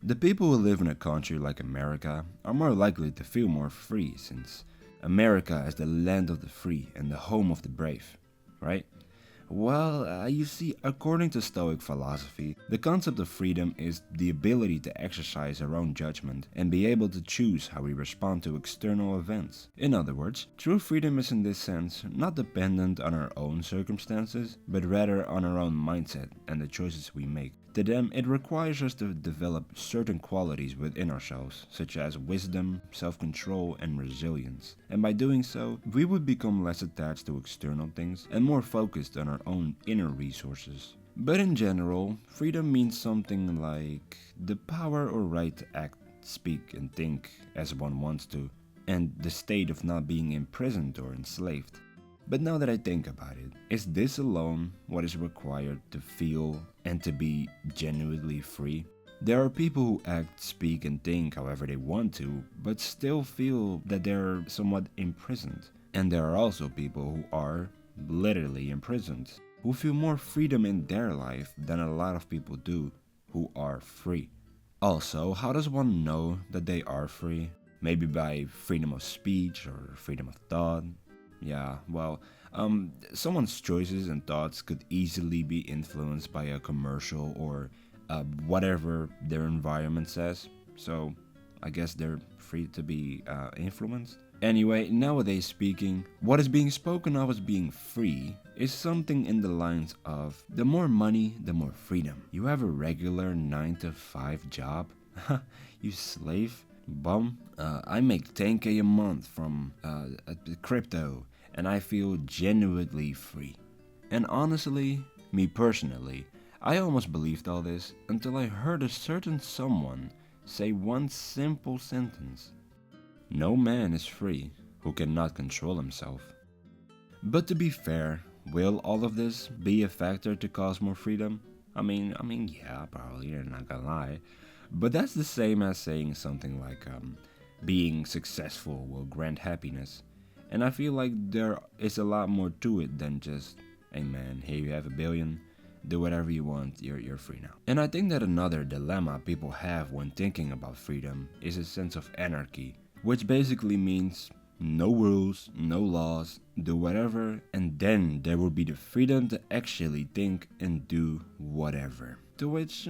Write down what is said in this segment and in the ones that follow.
The people who live in a country like America are more likely to feel more free since America is the land of the free and the home of the brave, right? Well, you see, according to Stoic philosophy, the concept of freedom is the ability to exercise our own judgment and be able to choose how we respond to external events. In other words, true freedom is in this sense not dependent on our own circumstances, but rather on our own mindset and the choices we make. To them, it requires us to develop certain qualities within ourselves, such as wisdom, self-control, and resilience. And by doing so, we would become less attached to external things and more focused on our own inner resources. But in general, freedom means something like the power or right to act, speak, and think as one wants to, and the state of not being imprisoned or enslaved. But now that I think about it, is this alone what is required to feel and to be genuinely free? There are people who act, speak, and think however they want to, but still feel that they're somewhat imprisoned. And there are also people who are literally imprisoned, who feel more freedom in their life than a lot of people do who are free. Also, how does one know that they are free? Maybe by freedom of speech or freedom of thought. Yeah, well, someone's choices and thoughts could easily be influenced by a commercial or whatever their environment says, so I guess they're free to be influenced. Anyway, nowadays speaking, what is being spoken of as being free is something in the lines of the more money, the more freedom. You have a regular 9 to 5 job? You slave? Bum. I make 10k a month from crypto and I feel genuinely free. And honestly, me personally, I almost believed all this until I heard a certain someone say one simple sentence. No man is free who cannot control himself. But to be fair, will all of this be a factor to cause more freedom? I mean, yeah, probably, you're not gonna lie. But that's the same as saying something like, being successful will grant happiness. And I feel like there is a lot more to it than just, hey man, here you have $1 billion, do whatever you want, you're free now. And I think that another dilemma people have when thinking about freedom is a sense of anarchy, which basically means no rules, no laws, do whatever, and then there will be the freedom to actually think and do whatever. To which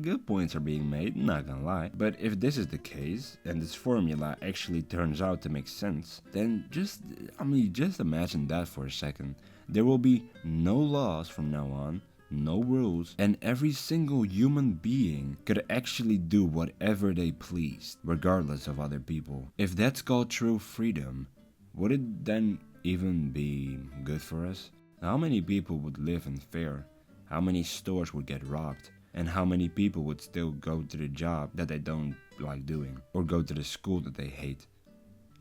good points are being made, not gonna lie. But if this is the case, and this formula actually turns out to make sense, then just imagine that for a second. There will be no laws from now on, no rules, and every single human being could actually do whatever they pleased, regardless of other people. If that's called true freedom, would it then even be good for us? How many people would live in fear? How many stores would get robbed? And how many people would still go to the job that they don't like doing? Or go to the school that they hate?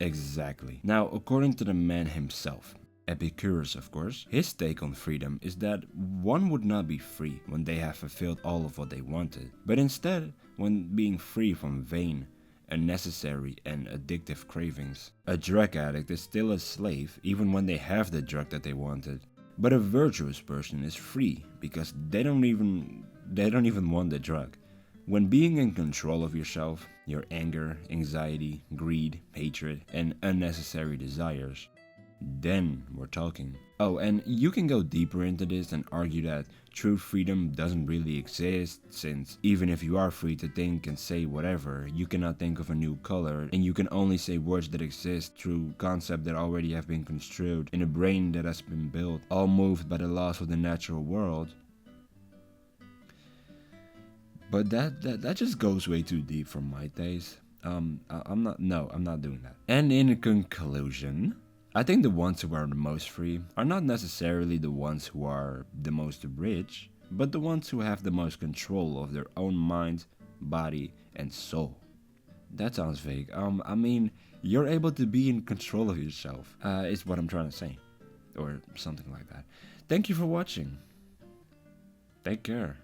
Exactly. Now, according to the man himself, Epicurus of course, his take on freedom is that one would not be free when they have fulfilled all of what they wanted, but instead when being free from vain, unnecessary and addictive cravings. A drug addict is still a slave even when they have the drug that they wanted. But a virtuous person is free because they don't even want the drug. When being in control of yourself, your anger, anxiety, greed, hatred, and unnecessary desires, then we're talking. Oh, and you can go deeper into this and argue that true freedom doesn't really exist, since even if you are free to think and say whatever, you cannot think of a new color, and you can only say words that exist through concepts that already have been construed in a brain that has been built, all moved by the laws of the natural world. But that just goes way too deep for my taste. I'm not doing that. And in conclusion, I think the ones who are the most free are not necessarily the ones who are the most rich, but the ones who have the most control of their own mind, body, and soul. That sounds vague. You're able to be in control of yourself, is what I'm trying to say. Or something like that. Thank you for watching. Take care.